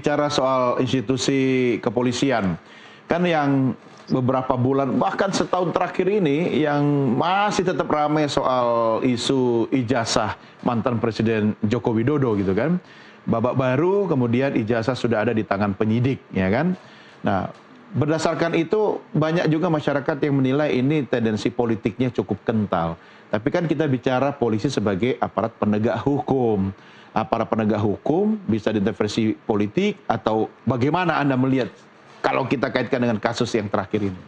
Bicara soal institusi kepolisian, kan yang beberapa bulan, bahkan setahun terakhir ini yang masih tetap ramai soal isu ijazah mantan Presiden Joko Widodo gitu kan. Babak baru kemudian ijazah sudah ada di tangan penyidik, ya kan. Nah, berdasarkan itu banyak juga masyarakat yang menilai ini tendensi politiknya cukup kental. Tapi kan kita bicara polisi sebagai aparat penegak hukum. Aparat penegak hukum bisa diintervensi politik atau bagaimana Anda melihat kalau kita kaitkan dengan kasus yang terakhir ini?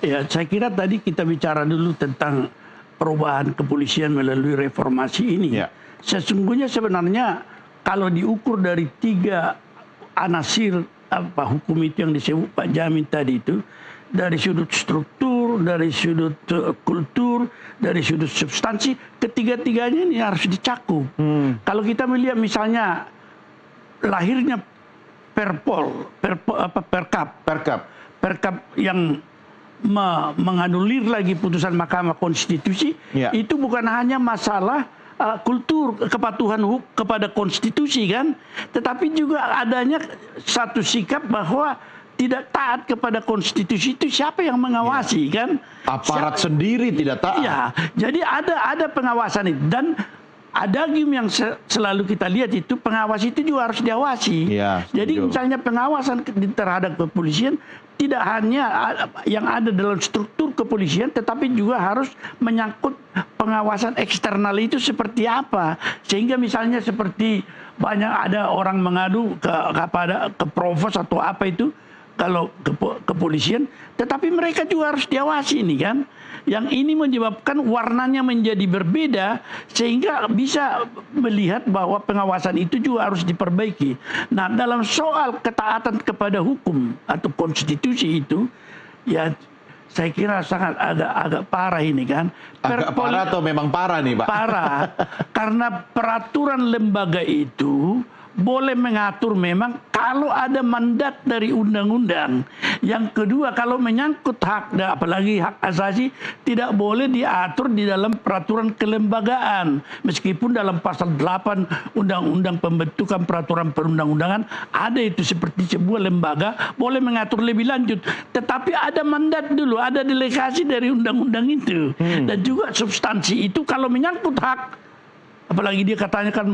Ya, saya kira tadi kita bicara dulu tentang perubahan kepolisian melalui reformasi ini. Ya. Sesungguhnya sebenarnya kalau diukur dari 3 anasir hukum itu yang disebut Pak Jamin tadi itu, dari sudut struktur, dari sudut kultur, dari sudut substansi, ketiga-tiganya ini harus dicakup. Kalau kita melihat misalnya lahirnya Perkap yang menganulir lagi putusan Mahkamah Konstitusi, Ya. itu bukan hanya masalah kultur kepatuhan kepada konstitusi kan, tetapi juga adanya satu sikap bahwa tidak taat kepada konstitusi itu siapa yang mengawasi kan? Aparat sendiri tidak taat. Ya, jadi ada pengawasan itu, dan ada game yang selalu kita lihat itu pengawas itu juga harus diawasi. Ya, jadi setuju. misalnya pengawasan terhadap kepolisian tidak hanya yang ada dalam struktur kepolisian, tetapi juga harus menyangkut pengawasan eksternal itu seperti apa. Sehingga misalnya seperti banyak ada orang mengadu ke provos atau apa itu, kalau kepolisian, tetapi mereka juga harus diawasi ini kan. Yang ini menyebabkan warnanya menjadi berbeda sehingga bisa melihat bahwa pengawasan itu juga harus diperbaiki. Nah, dalam soal ketaatan kepada hukum atau konstitusi itu, ya saya kira sangat agak parah ini kan. Agak parah atau memang parah nih, Pak? Parah, karena peraturan lembaga itu boleh mengatur memang kalau ada mandat dari undang-undang. Yang kedua, kalau menyangkut hak, apalagi hak asasi, tidak boleh diatur di dalam peraturan kelembagaan. Meskipun dalam pasal 8 Undang-Undang Pembentukan Peraturan Perundang-undangan ada itu seperti sebuah lembaga boleh mengatur lebih lanjut. Tetapi ada mandat dulu, ada delegasi dari undang-undang itu. Dan juga substansi itu kalau menyangkut hak, apalagi dia katanya kan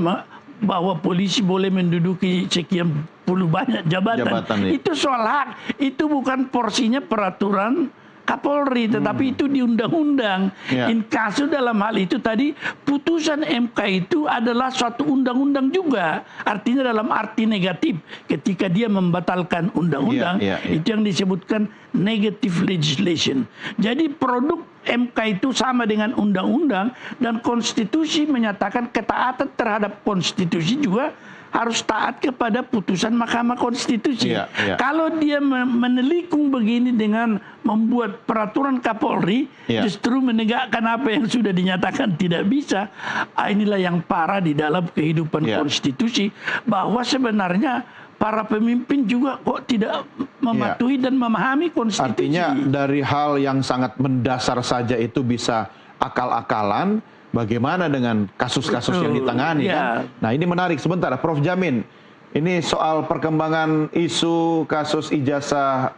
bahwa polisi boleh menduduki sekian puluh banyak jabatan. Itu soal hak, itu bukan porsinya peraturan Kapolri, tetapi itu di undang-undang. Ya. Inkasu dalam hal itu tadi, putusan MK itu adalah suatu undang-undang juga. Artinya dalam arti negatif, ketika dia membatalkan undang-undang, itu yang disebutkan negative legislation. Jadi produk MK itu sama dengan undang-undang, dan konstitusi menyatakan ketaatan terhadap konstitusi juga harus taat kepada putusan Mahkamah Konstitusi. Kalau dia menelikung begini dengan membuat peraturan Kapolri, justru menegakkan apa yang sudah dinyatakan tidak bisa. Inilah yang parah di dalam kehidupan konstitusi, bahwa sebenarnya para pemimpin juga kok tidak mematuhi dan memahami konstitusi. Artinya dari hal yang sangat mendasar saja itu bisa akal-akalan, bagaimana dengan kasus-kasus yang ditangani kan? Nah, ini menarik. Sebentar, Prof. Jamin. Ini soal perkembangan isu kasus ijazah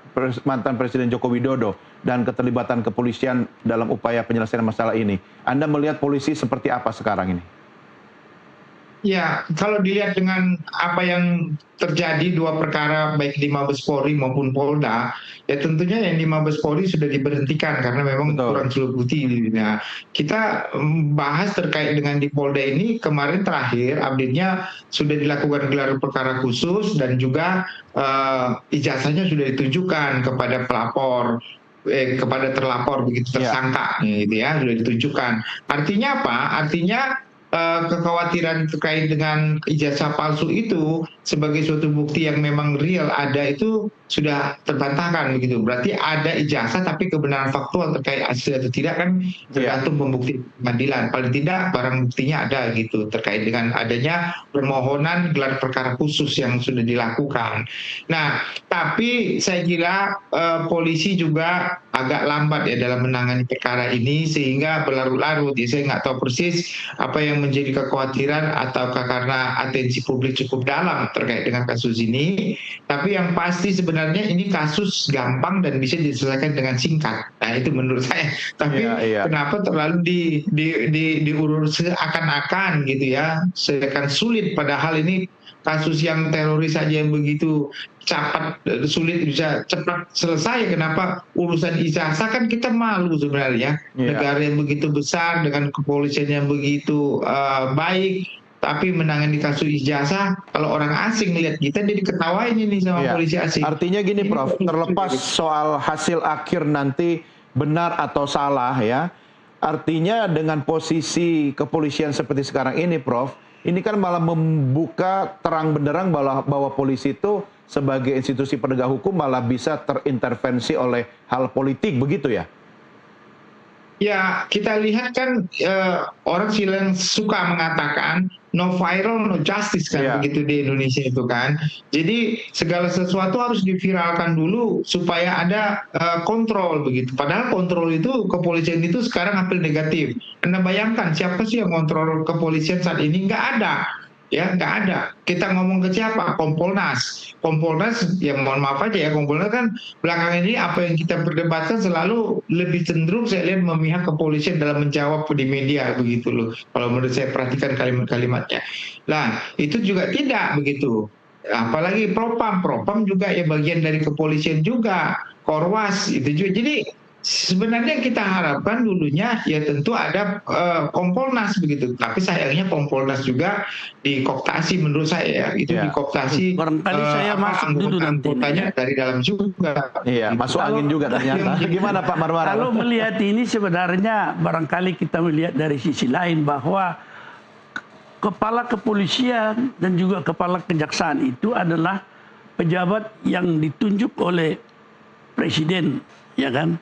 mantan Presiden Joko Widodo dan keterlibatan kepolisian dalam upaya penyelesaian masalah ini. Anda melihat polisi seperti apa sekarang ini? Ya, kalau dilihat dengan apa yang terjadi 2 perkara baik di Mabes Polri maupun Polda, ya tentunya yang di Mabes Polri sudah diberhentikan karena memang kurang terbukti. Nah, kita bahas terkait dengan di Polda ini, kemarin terakhir update-nya sudah dilakukan gelar perkara khusus dan juga ijazahnya sudah ditunjukkan kepada pelapor. Kepada terlapor begitu, tersangka gitu ya, sudah ditunjukkan. Artinya apa? Artinya kekhawatiran terkait dengan ijazah palsu itu sebagai suatu bukti yang memang real ada itu sudah terbantahkan begitu. Berarti ada ijazah tapi kebenaran faktual terkait asli atau tidak kan tergantung pembuktian pengadilan. Paling tidak barang buktinya ada gitu terkait dengan adanya permohonan gelar perkara khusus yang sudah dilakukan. Nah, tapi saya kira polisi juga agak lambat ya dalam menangani perkara ini sehingga berlarut-larut. Ya, saya nggak tahu persis apa yang menjadi kekhawatiran ataukah karena atensi publik cukup dalam terkait dengan kasus ini. Tapi yang pasti sebenarnya ini kasus gampang dan bisa diselesaikan dengan singkat. Nah itu menurut saya. Tapi kenapa terlalu diurus seakan-akan gitu ya, seakan sulit, padahal ini kasus yang teroris saja yang begitu cepat, sulit bisa cepat selesai. Kenapa urusan ijazah kan kita malu sebenarnya, negara yang begitu besar dengan kepolisian yang begitu baik, tapi menangani kasus ijazah, kalau orang asing lihat kita jadi ketawain ini sama polisi asing. Artinya gini Prof, terlepas soal hasil akhir nanti benar atau salah ya, artinya dengan posisi kepolisian seperti sekarang ini Prof, ini kan malah membuka terang benderang bahwa polisi itu sebagai institusi penegak hukum malah bisa terintervensi oleh hal politik, begitu ya? Ya, kita lihat kan orang yang suka mengatakan no viral, no justice kan, begitu di Indonesia itu kan. Jadi segala sesuatu harus diviralkan dulu supaya ada kontrol begitu. Padahal kontrol itu kepolisian itu sekarang hampir negatif. Anda bayangkan siapa sih yang kontrol kepolisian saat ini? Nggak ada. Ya, nggak ada. Kita ngomong ke siapa? Kompolnas. Kompolnas, ya mohon maaf aja ya, Kompolnas kan belakangan ini apa yang kita perdebatkan selalu lebih cenderung saya lihat memihak kepolisian dalam menjawab di media begitu loh. Kalau menurut saya perhatikan kalimat-kalimatnya. Nah, itu juga tidak begitu. Apalagi Propam juga ya bagian dari kepolisian juga. Korwas itu juga. Jadi sebenarnya kita harapkan dulunya ya tentu ada Kompolnas begitu, tapi sayangnya Kompolnas juga dikooptasi menurut saya ya, itu dikooptasi barangkali saya masuk dulu anggotanya dari dalam juga. Iya, masuk angin juga ternyata. Gimana Pak Marwara? Kalau melihat ini sebenarnya barangkali kita melihat dari sisi lain bahwa kepala kepolisian dan juga kepala kejaksaan itu adalah pejabat yang ditunjuk oleh presiden, ya kan?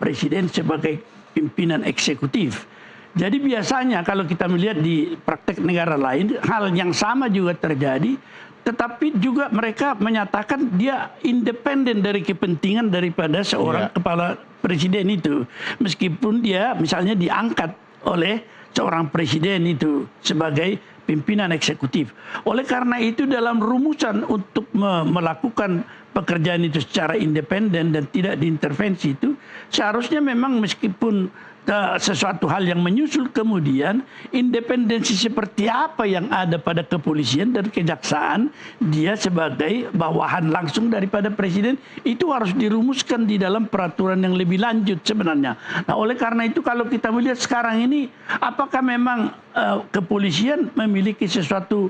Presiden sebagai pimpinan eksekutif. Jadi biasanya kalau kita melihat di praktek negara lain, hal yang sama juga terjadi, tetapi juga mereka menyatakan dia independen dari kepentingan daripada seorang kepala presiden itu. Meskipun dia misalnya diangkat oleh seorang presiden itu sebagai pimpinan eksekutif. Oleh karena itu dalam rumusan untuk melakukan pekerjaan itu secara independen dan tidak diintervensi itu seharusnya memang meskipun sesuatu hal yang menyusul kemudian independensi seperti apa yang ada pada kepolisian dan kejaksaan dia sebagai bawahan langsung daripada presiden itu harus dirumuskan di dalam peraturan yang lebih lanjut sebenarnya. Nah oleh karena itu kalau kita melihat sekarang ini apakah memang kepolisian memiliki sesuatu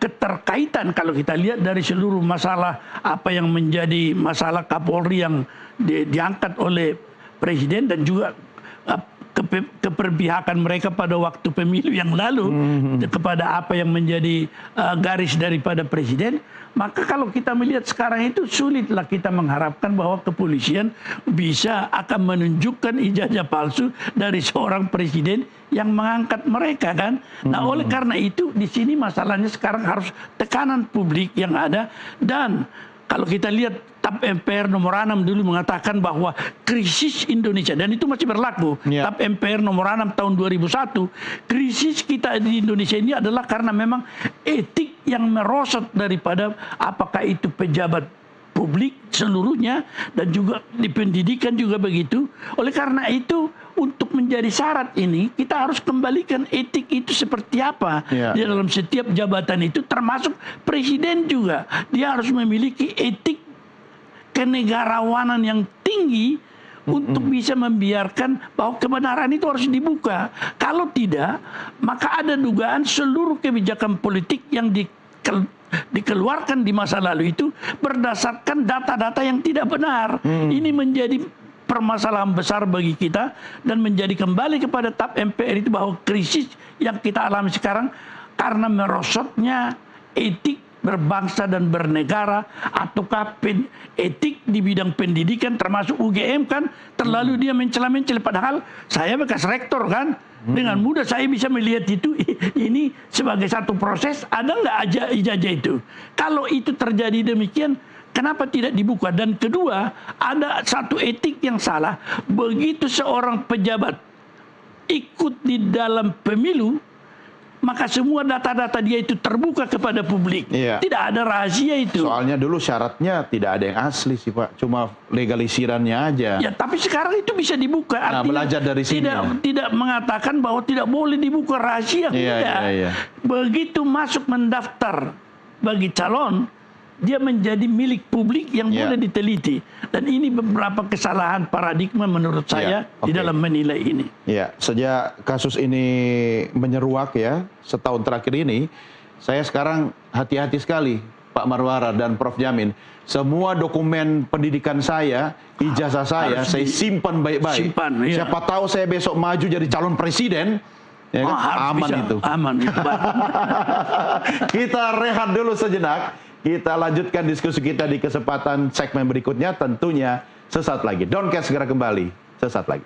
keterkaitan kalau kita lihat dari seluruh masalah apa yang menjadi masalah Kapolri yang diangkat oleh presiden dan juga keperpihakan mereka pada waktu pemilu yang lalu kepada apa yang menjadi garis daripada presiden, maka kalau kita melihat sekarang itu sulitlah kita mengharapkan bahwa kepolisian bisa akan menunjukkan ijazah palsu dari seorang presiden yang mengangkat mereka kan. Nah oleh karena itu di sini masalahnya sekarang harus tekanan publik yang ada. Dan kalau kita lihat TAP MPR nomor 6 dulu mengatakan bahwa krisis Indonesia, dan itu masih berlaku, TAP MPR nomor 6 tahun 2001, krisis kita di Indonesia ini adalah karena memang etik yang merosot daripada apakah itu pejabat publik seluruhnya dan juga di pendidikan juga begitu. Oleh karena itu untuk menjadi syarat ini kita harus kembalikan etik itu seperti apa di dalam setiap jabatan itu, termasuk presiden juga dia harus memiliki etik kenegarawanan yang tinggi untuk bisa membiarkan bahwa kebenaran itu harus dibuka. Kalau tidak maka ada dugaan seluruh kebijakan politik yang dikeluarkan di masa lalu itu berdasarkan data-data yang tidak benar. Ini menjadi permasalahan besar bagi kita dan menjadi kembali kepada TAP MPR itu bahwa krisis yang kita alami sekarang karena merosotnya etik berbangsa dan bernegara, ataukah etik di bidang pendidikan termasuk UGM kan terlalu dia mencela-mencela, padahal saya bekas rektor kan, dengan mudah saya bisa melihat itu ini sebagai satu proses, ada nggak ijazah itu. Kalau itu terjadi demikian, kenapa tidak dibuka? Dan kedua, ada satu etik yang salah, begitu seorang pejabat ikut di dalam pemilu, maka semua data-data dia itu terbuka kepada publik. Iya. Tidak ada rahasia itu. Soalnya dulu syaratnya tidak ada yang asli sih Pak, cuma legalisirannya aja. Ya, tapi sekarang itu bisa dibuka. Nah, Artinya belajar dari sini. tidak mengatakan bahwa tidak boleh dibuka rahasia. Iya, Tidak. iya. Begitu masuk mendaftar bagi calon, dia menjadi milik publik yang Iya. boleh diteliti. Dan ini beberapa kesalahan paradigma menurut saya Iya, di oke. dalam menilai ini. Ya, sejak kasus ini menyeruak ya, setahun terakhir ini, saya sekarang hati-hati sekali, Pak Marwara dan Prof. Jamin. Semua dokumen pendidikan saya, ijazah saya simpan baik-baik. Simpan, iya. Siapa tahu saya besok maju jadi calon presiden, ya kan? Harus Aman bisa. itu. Aman itu. Kita rehat dulu sejenak. Kita lanjutkan diskusi kita di kesempatan segmen berikutnya, tentunya sesaat lagi. Doncast segera kembali sesaat lagi.